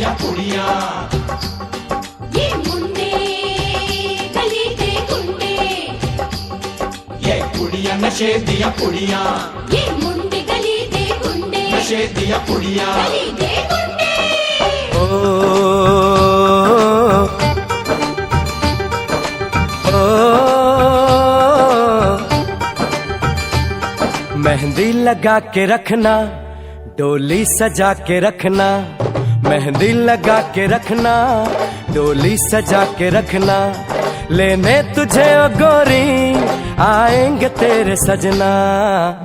दिया कुड़ियां, ये मुंडे गली दे गुंडे, ये कुड़ियां नशे दिया कुड़ियां, ये मुंडे गली दे गुंडे, नशे दिया कुड़ियां। गली दे गुंडे। मेहंदी लगा के रखना, डोली सजा के रखना, मेहंदी लगा के रखना, डोली सजा के रखना, लेने तुझे ओ गोरी आएंगे तेरे सजना।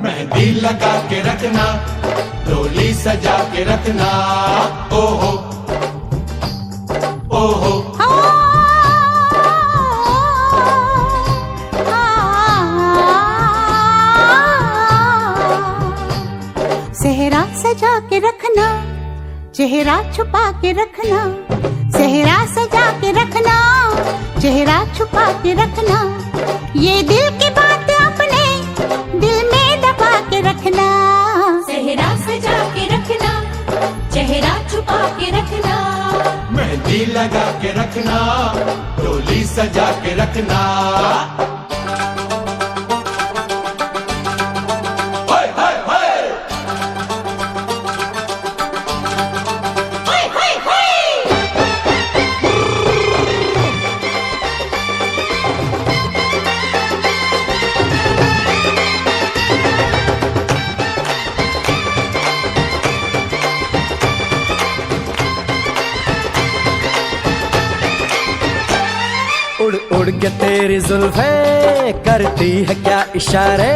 मेहंदी लगा के रखना, डोली सजा के रखना, ओहो ओहो। सेहरा सजा के रखना, चेहरा छुपा के रखना, सेहरा सजा के रखना, चेहरा छुपा के रखना, ये दिल की बात अपने दिल में दबा के रखना। सेहरा सजा के रखना, चेहरा छुपा के रखना, मेहंदी लगा के रखना, डोली सजा के रखना। उड़ उड़ के तेरी जुल्फें करती है क्या इशारे,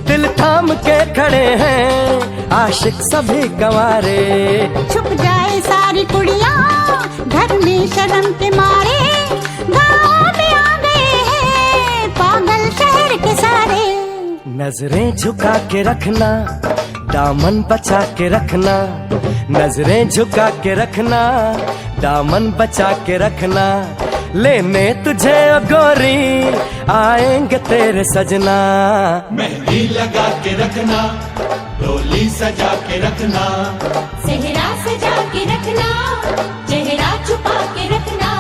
दिल थाम के खड़े हैं आशिक सभी गंवारे। छुप जाए सारी कुड़ियाँ घर में शर्म के मारे, गाँव में आ गए हैं पागल शहर के सारे। नजरें झुका के रखना, दामन बचा के रखना, नजरें झुका के रखना, दामन बचा के रखना, लेने तुझे ओ गोरी आएंगे तेरे सजना। मेहंदी लगा के रखना, डोली सजा के रखना, सेहरा सजा के रखना, चेहरा छुपा के रखना।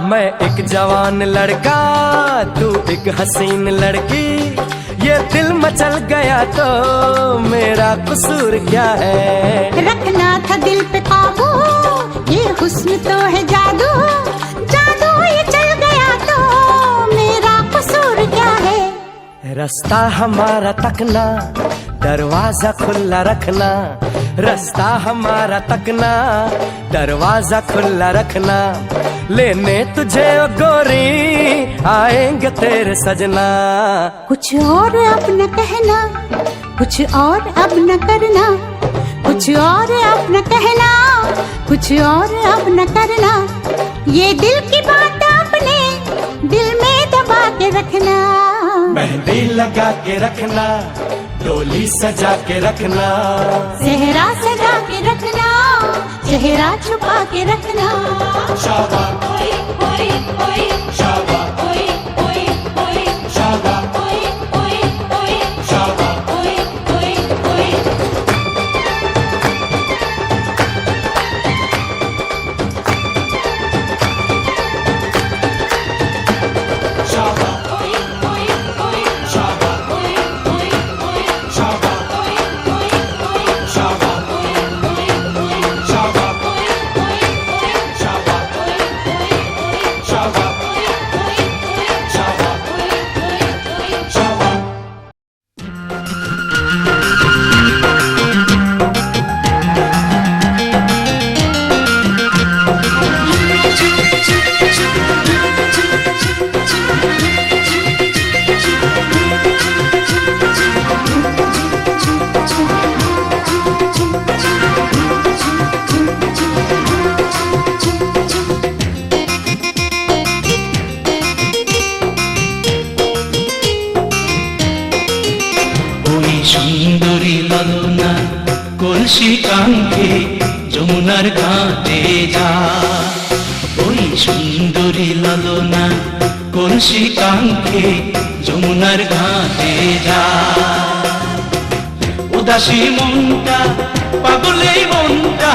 मैं एक जवान लड़का, तू एक हसीन लड़की, ये दिल मचल गया तो मेरा कसूर क्या है। रखना था दिल पे काबू, ये हुस्न तो है जादू, जादू ये चल गया तो मेरा कसूर क्या है। रास्ता हमारा तकना, दरवाजा खुला रखना, रास्ता हमारा तकना, दरवाजा खुला रखना, लेने तुझे ओ गोरी आएंगे तेरे सजना। कुछ और अब न कहना, कुछ और अब न करना, कुछ और अब न कहना, कुछ और अब न करना, ये दिल की बात अपने दिल में दबा के रखना। मेहंदी लगा के रखना, डोली सजा के रखना, सेहरा सजा के रखना, चेहरा छुपा के रखना। शाबाश ओए ओए ओए, शाबाश ओए ओए ओए, शाबाश ओए ओए ओए, शाबाश। ओए ओए ओए। शाबाश ओए ओए ओए, शाबाश ओए ओए ओए, शाबाश ओए ओए ओए, शाबाश ओए ओए ओए, शाबाश ओए ओए ओए, शाबाश ओए ओए ओए। शाबाश। কলসি কাঙ্ক্ষে যমুনার ঘাটে যা ওই সুন্দরী লালনা কলসি কাঙ্ক্ষে যমুনার ঘাটে যা উদাসী মনটা পাগলেই মনটা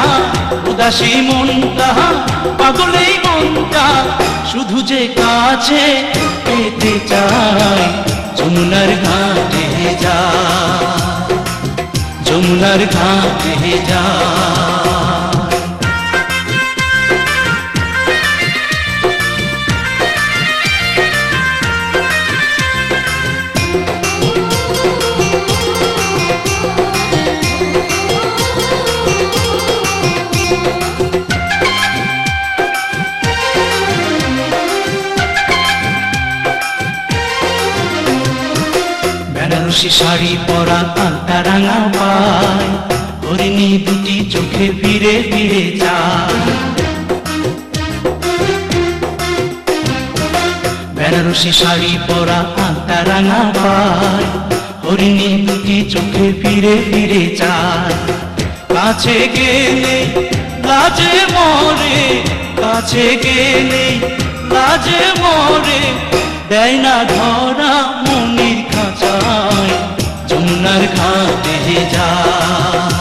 উদাসী মনটা পাগলেই মনটা শুধু যে কাছে পেতে চায় যমুনার ঘাটে যা যমুনার ঘাটে যা বেনারসি শাড়ি পরা আলতা রাঙা পায় হরিণী দুটি চোখে ফিরে ফিরে যায় বেনারসি শাড়ি পরা আলতা রাঙা পায় হরিণী দুটি চোখে ফিরে ফিরে যায় কাছে গেলে লাজে মরে কাছে গেলে লাজে মরে দেয় না ধরা মনির খাঁচায় যমুনার ঘাটে যায়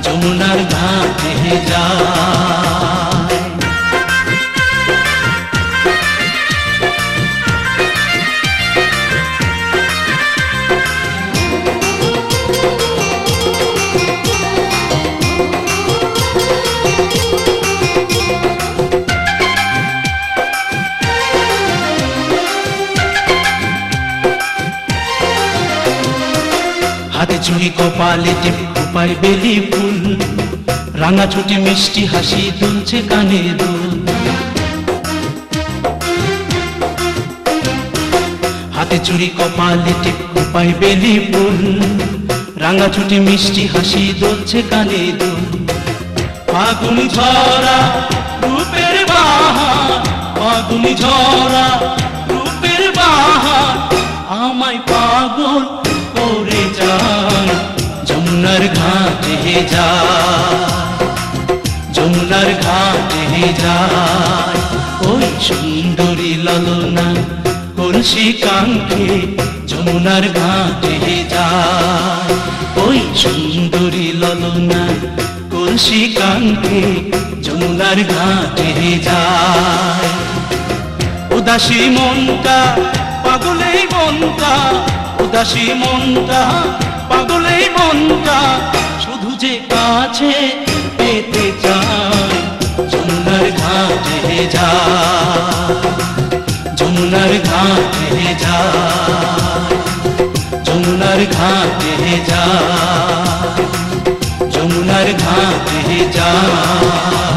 যমুনার ঘাটে যায় হাতে চুড়ি কপালে টিপ খোপায় বেলি ফুল রাঙা ছুটি মিষ্টি হাসি দুলছে কানে দুল হাতে চুড়ি কপালে টিপ খোপায় বেলি ফুল রাঙা ছুটি মিষ্টি হাসি দুলছে কানে দুল ফাগুন ঝরা রূপের বাহার ফাগুন ঝরা রূপের বাহার আমায় পাগল করে যায় যমুনার ঘাটে যায় যমুনার ঘাটে যায় ওই সুন্দরী লালনা কলসি কাঙ্ক্ষে যমুনার ঘাটে যায় ওই সুন্দরী লালনা কলসি কাঙ্ক্ষে যমুনার ঘাটে যায় উদাসী মনটা পাগলেই মনটা উদাসী মনটা পাগলেই মনটা শুধু যে কাছে পেতে চায় যমুনার ঘাটে যায় যমুনার ঘাটে যায় যমুনার ঘাটে যায় যমুনার ঘাটে যায়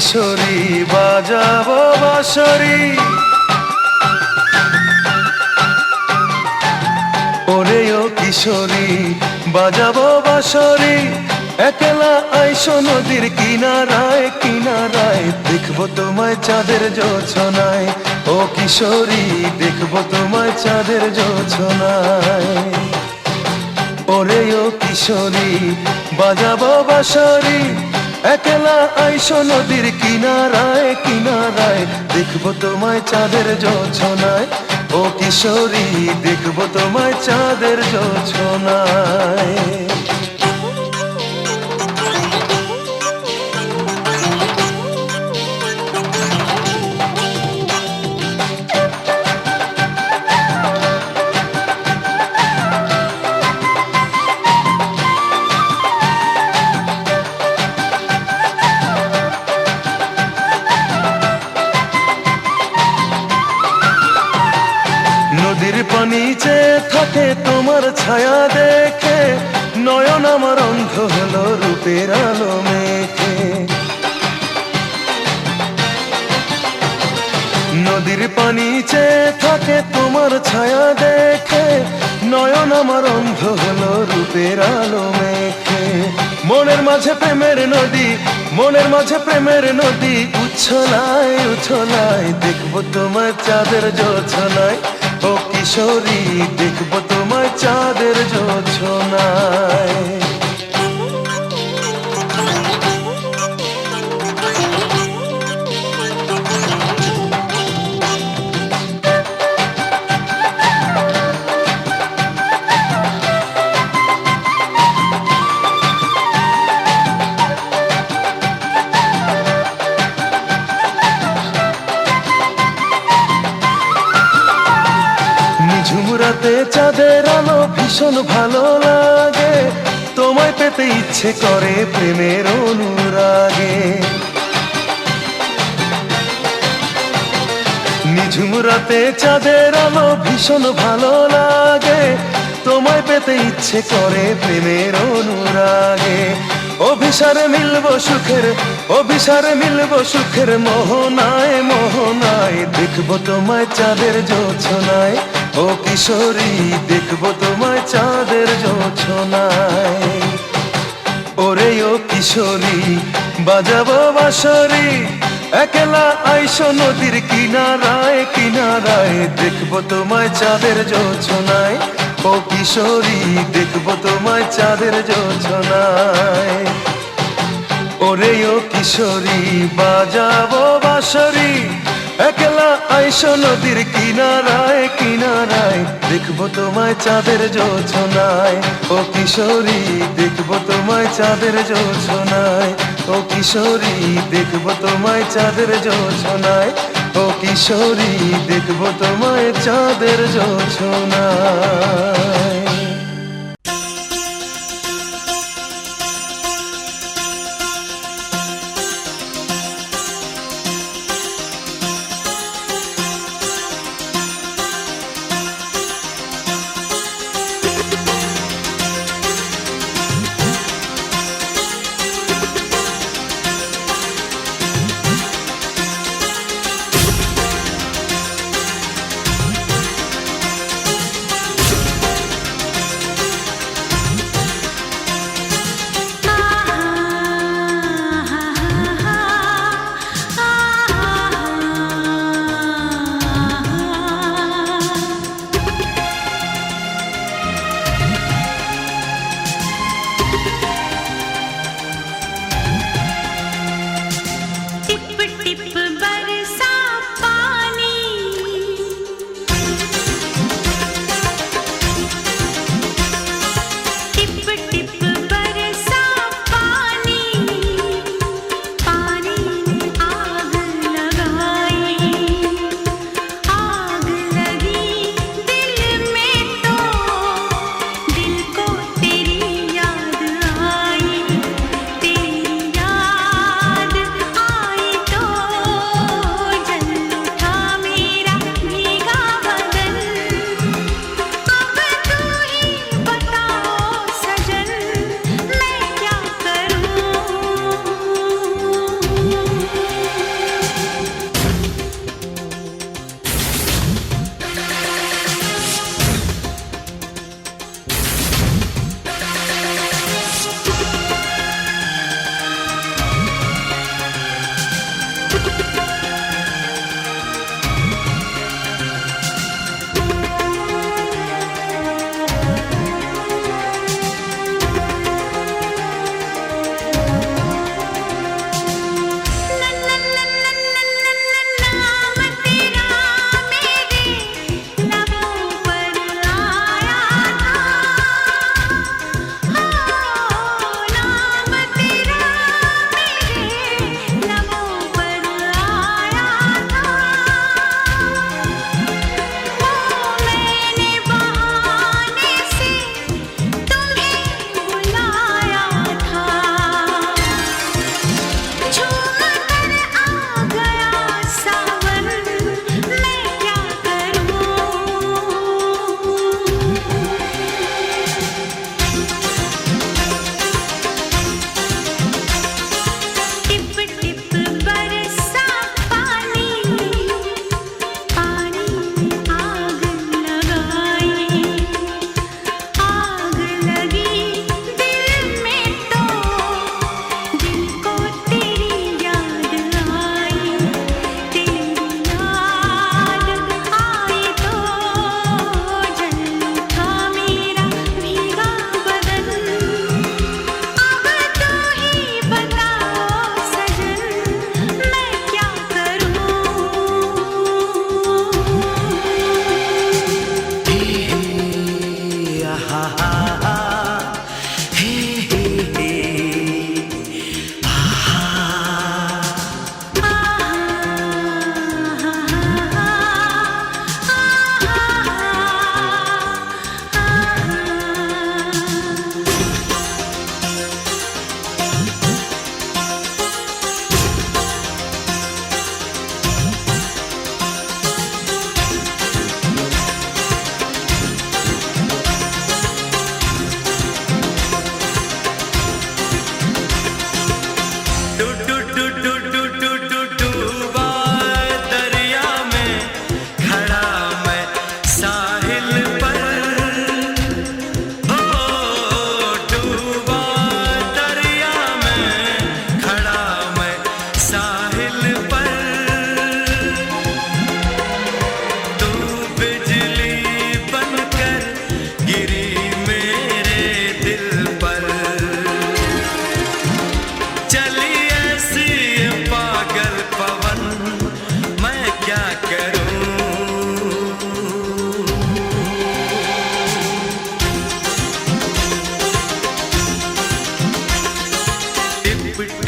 কিশোরী বাজাবো বাঁশরি ওরে ও কিশোরী বাজাবো বাঁশরি একলা আইসো নদীর কিনারায় কিনারায় দেখবো তোমায় চাঁদের জোছনায় ও কিশোরী দেখবো তোমায় চাঁদের জোছনায় ওরে ও কিশোরী বাজাবো বাঁশরি একলা আইসো নদীর কিনারায় কিনারায় দেখবো তোমায় চাঁদের জোছনায় ও কিশোরী দেখবো তোমায় চাঁদের জোছনায় নিচে থাকে তোমার ছায়া দেখে নয়ন আমার অন্ধ হলো রূপের আলো মেখে। নদীর পানি চেয়ে থাকে তোমার ছায়া দেখে, নয়ন আমার অন্ধ হলো রূপের আলো মেখে। মনের মাঝে প্রেমের নদী, মনের মাঝে প্রেমের নদী উচ্ছলায় উচ্ছলায়, দেখবো তোমার চাঁদের জোছনায় ও কিশোরী, দেখবো তোমার চাঁদের জোছনায়। ঝুমরাতে চাঁদের আলো ভীষণ ভালো লাগে, তোমায় পেতে ইচ্ছে করে প্রেমের অনুরাগে। নিঝুম রাতে চাঁদের আলো ভীষণ ভালো লাগে, তোমায় পেতে ইচ্ছে করে প্রেমের অনুরাগে। অভিসারে মিলবো সুখের, অভিসারে মিলবো সুখের মোহনায় মোহনায়, দেখবো তোমায় চাঁদের জোছনায় ও কিশোরী, দেখবো তোমায় চাঁদের জোছনায়। ওরে ও কিশোরী বাজাবো বাঁশরি, একলা আইসো নদীর কিনারায় কিনারায়, দেখবো তোমায় চাঁদের জোছনায় ও কিশোরী, দেখবো তোমায় চাঁদের জোছনায়। ওরে ও কিশোরী বাজাবো বাঁশরি, একলা আইসো নদীর কিনারায় কিনারায়, দেখবো তোমায় চাঁদের জোছনায় ও কিশোরী, দেখবো তোমায় চাঁদের জোছনায় ও কিশোরী, দেখবো তোমায় চাঁদের জোছনায় ও কিশোরী, দেখবো তোমায় চাঁদের জোছনায়।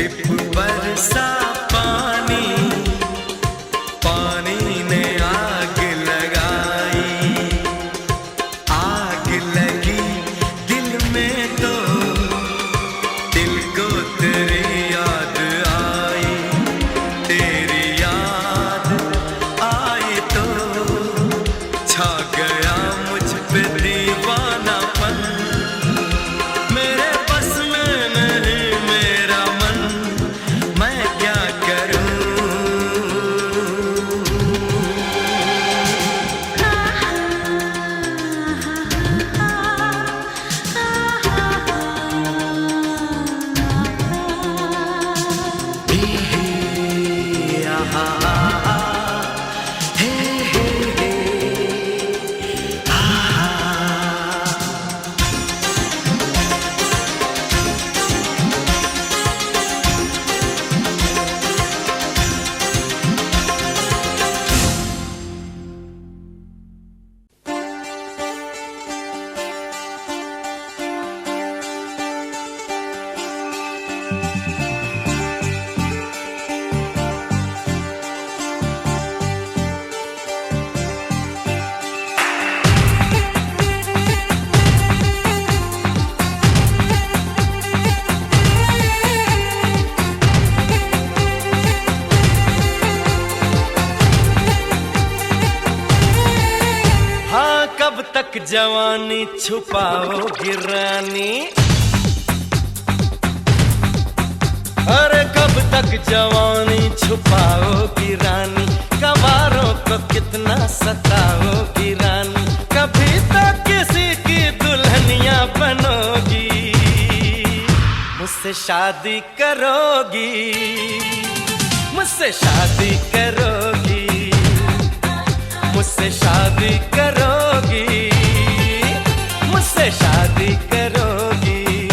टिप बरसा पानी, पानी ने आग लगाई। आग लगी दिल में तो दिल को तेरी याद आई। तेरी याद आई तो छा गया मुझ पे दीवानापन। मेरे बस में नहीं मेरा मन, मैं क्या करूं। कब तक जवानी छुपाओगी रानी, अरे कब तक जवानी छुपाओगी रानी। कवारों को कितना सताओगी रानी, कभी तो किसी की दुल्हनिया बनोगी। मुझसे शादी करोगी, मुझसे शादी करोगी, मुझसे शादी करोगी, मुझसे शादी करोगी।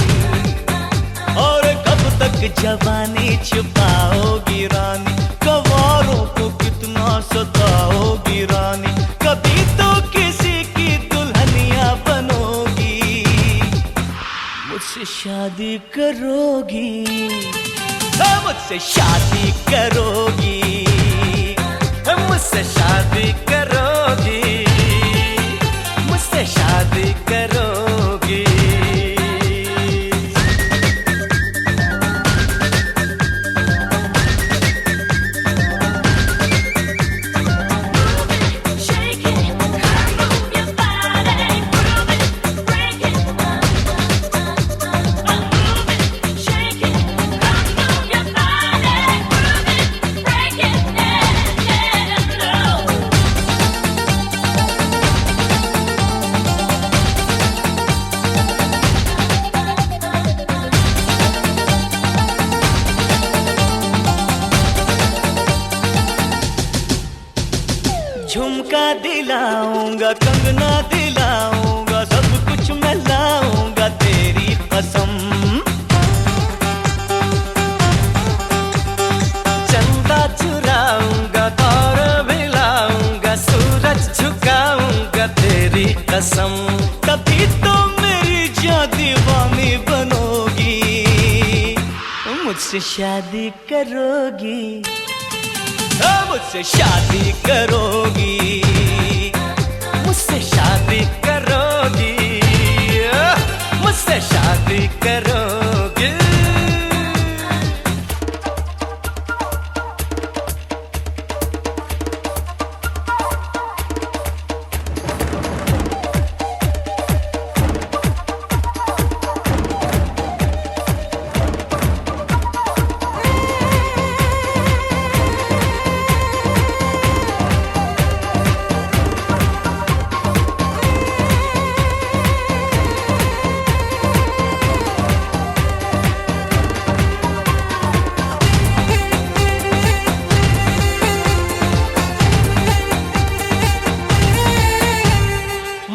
और कब तक जवानी छुपाओगी रानी, कवारों को कितना सताओगी रानी। कभी तो किसी की दुल्हनिया बनोगी। मुझसे शादी करोगी, मुझसे शादी करोगी, मुझसे शादी करोगी, मुझसे शादी करोगी। Shake it, move your body, groove it, break it, move it, shake it, move your body, groove it, break it, झुमका दिलाऊंगा, कंगना दिलाऊंगा, सब कुछ मैं लाऊंगा तेरी कसम। चंदा चुराऊंगा, तारा मिलाऊंगा, सूरज झुकाऊंगा तेरी कसम। तभी तो मेरी जान दीवानी बनोगी। मुझसे शादी करोगी, मुझसे शादी करोगी, मुझसे शादी करोगी, मुझसे शादी करोगी।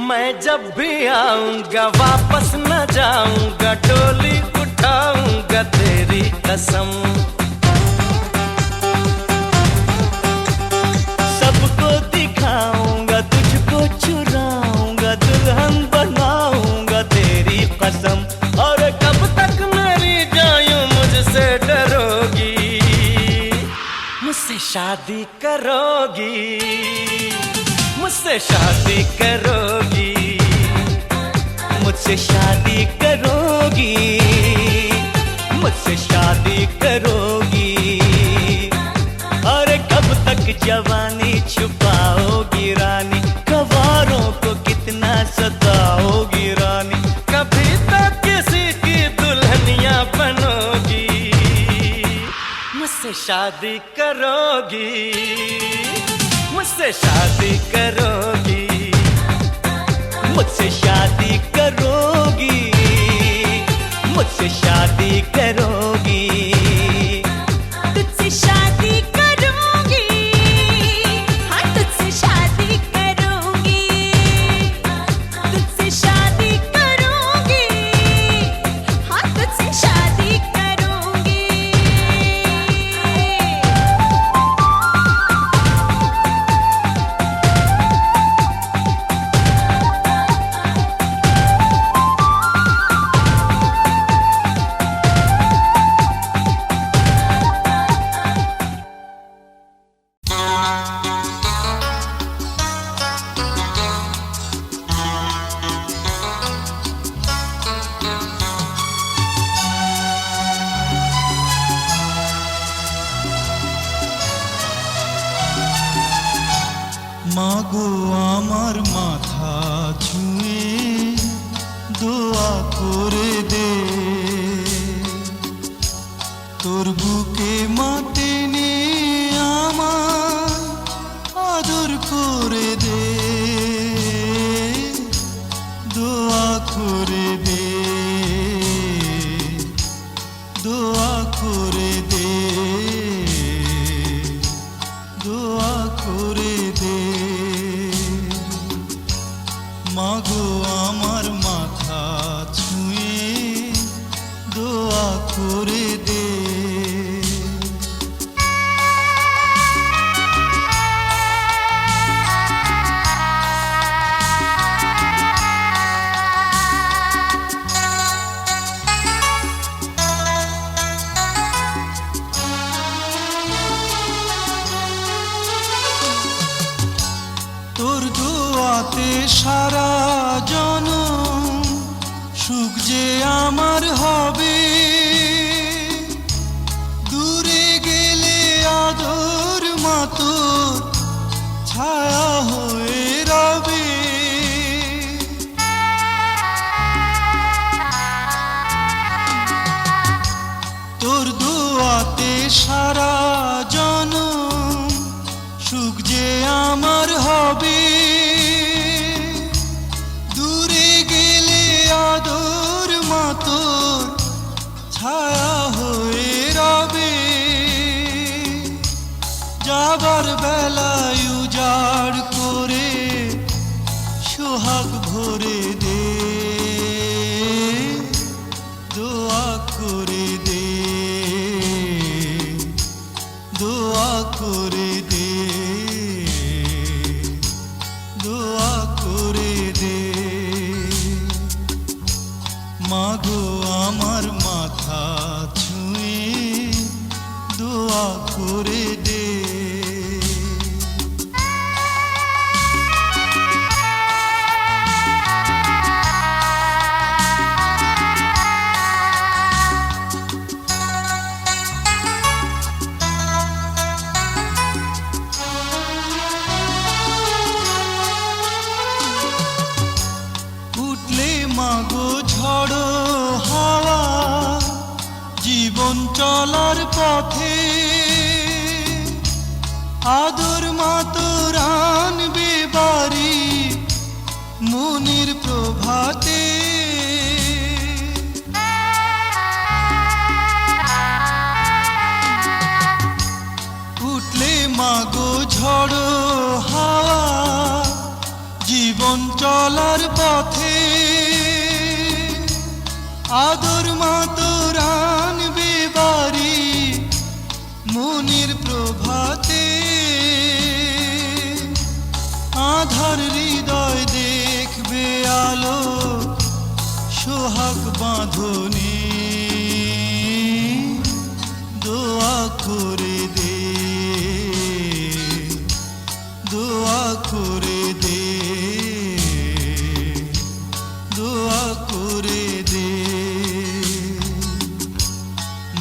मैं जब भी आऊंगा वापस न जाऊंगा, डोली उठाऊंगा तेरी कसम। सबको दिखाऊंगा, तुझको चुराऊंगा, दुल्हन कसम। और कब तक मेरी जायूं मुझसे डरो शादी करोगी, मुझसे शादी करोगी, मुझसे शादी करोगी, मुझसे शादी करोगी। अरे कब तक जवानी छुपाओगी रानी, कवारों को कितना सताओगी रानी, कभी तक किसी की दुल्हनिया बनोगी, मुझसे शादी करोगी, मुझसे शादी करोगी, मुझसे शादी करोगी, मुझसे शादी करोगी। तुझसे शादी करूंगी, हाँ तुझसे शादी करूंगी, तुझसे शादी करूंगी, हाँ तुझसे शादी करूंगी। মাগো আমার মাথা ছুঁয়ে দোয়া করে দে, তোর বুকে মাটি নিয়ে আমার আদর করে দে, দোয়া করে দে, দোয়া করে দে, দোয়া করে দে। মাগো আমার মাথা ছুঁয়ে দোয়া করে দে। তোর দোয়াতে সারা জনম সুখ যে আমার হবে, দূরে গেলে আদর মাতোর ছায়া হয়ে রবে। তোর দোয়াতে সারা জনম সুখ যে আমার হবে, দূরে গেলে আদর মাতোর ছায়া হয়ে রবে। যাবার বেলায় উজাড় করে সোহাগ ভরে দে, দোয়া করে দে, দোয়া করে দে, দোয়া করে দে। মাগো আমার মাথা ছুঁয়ে দোয়া করে দে। উঠলে মাগো ঝড়ো হাওয়া জীবন চলার পথে, আদর মাতোর আনবে বাড়ি মনের প্রভাতে। উঠলে মাগো ঝড়ো হাওয়া জীবন চলার পথে, আদর মাতোর আনবে বাড়ি মনের প্রভাতে। আধার হৃদয় দেখবে আলো সোহাগ বাঁধনে, দোয়া করে দে,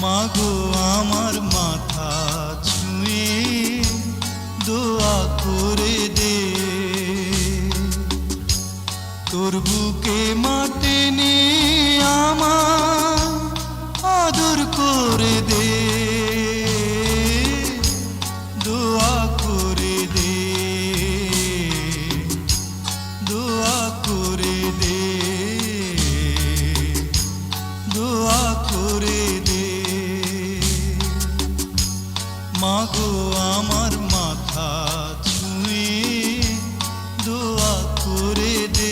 মাগো আমার মাথা ছুঁয়ে দোয়া করে দে, তোর বুকে মাটি নিয়ে আমার আদর করে দে, দোয়া করে দে, দোয়া করে দে, দোয়া করে দে। মাগো আমার মাথা ছুঁয়ে দোয়া করে দে।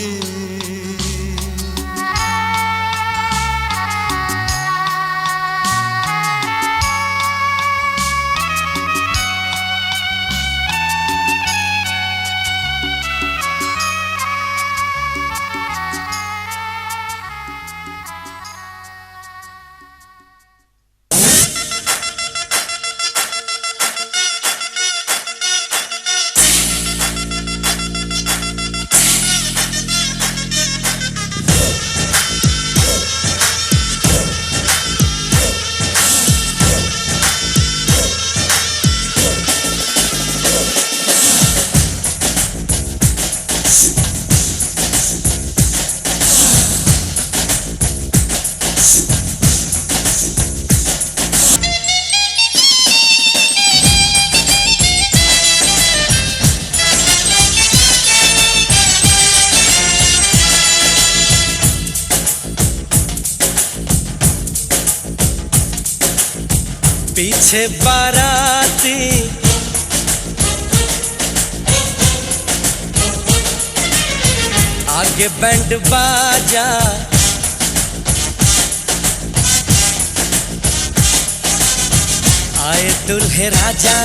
पीछे बाराती आगे बैंड बाजा, आए दुल्हे राजा,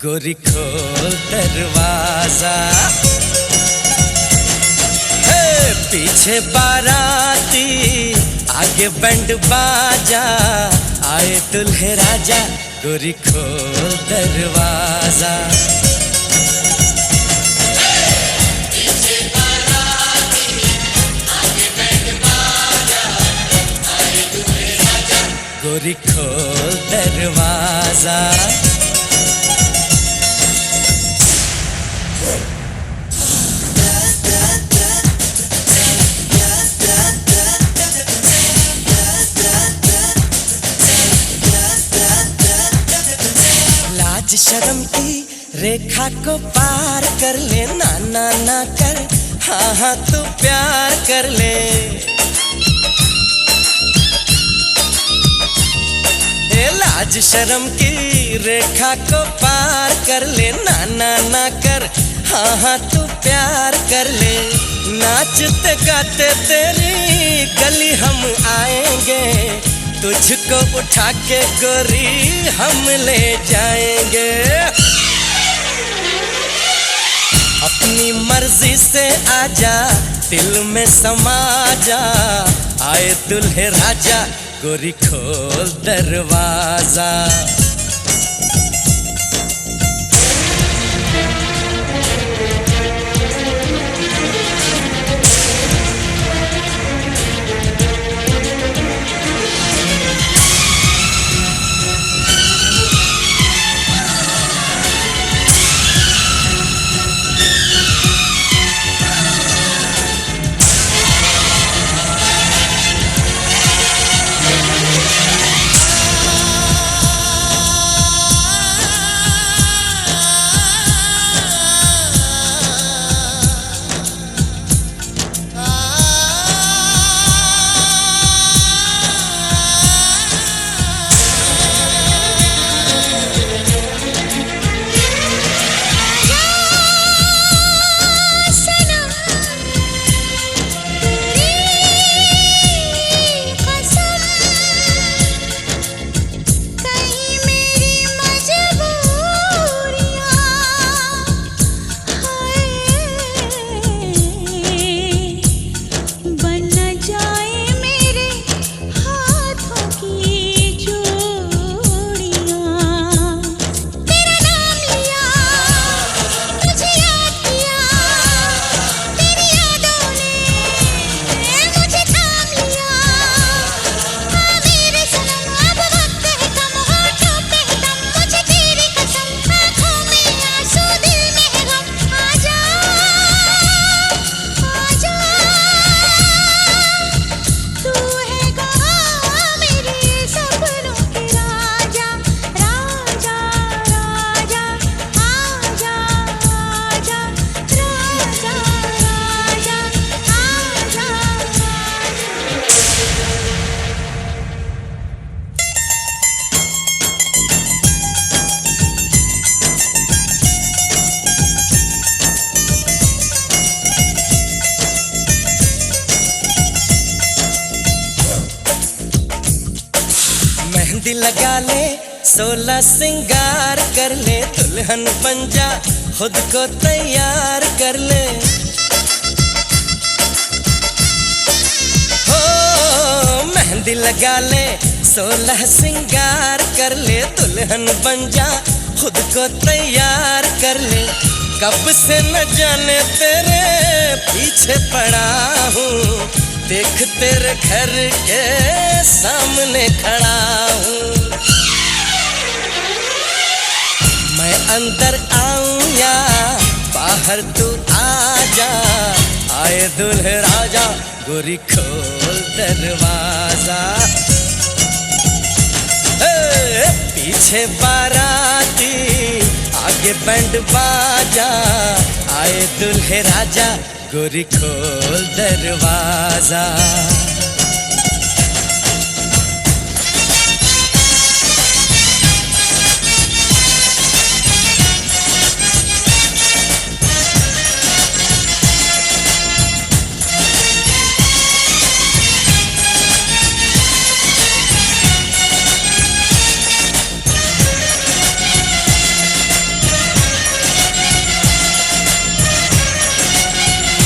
गोरी खोल दरवाजा। हे पीछे बाराती आगे बैंड बाजा, आए दुल्हे राजा, गोरी खोल दरवाजा। गोरी खोल दरवाजा। लाज शर्म की रेखा को पार कर ले, ना ना ना कर, हाँ हाँ तू प्यार कर ले। लाज शर्म की रेखा को पार कर ले, ना ना ना कर, हाँ हाँ तू प्यार कर ले। नाचते गाते तेरी गली हम आएंगे, तुझको उठा के गोरी हम ले जाएंगे। अपनी मर्जी से आजा, दिल में समा जा, आए दुल्हे राजा, गोरी खोल दरवाजा। मेहंदी लगा ले 16 सिंगार कर ले दुल्हन बन जा खुद को तैयार कर ले हो मेहंदी लगा ले 16 सिंगार कर ले दुल्हन बन जा खुद को तैयार कर ले कब से न जाने तेरे पीछे पड़ा हूँ देख तेरे घर के सामने खड़ा हूँ मैं अंदर आऊं या बाहर तू आ जा आए दुल्हे राजा गोरी खोल दरवाजा पीछे बाराती आगे बैंड बाजा आए दुल्हे राजा गोरी खोल दरवाजा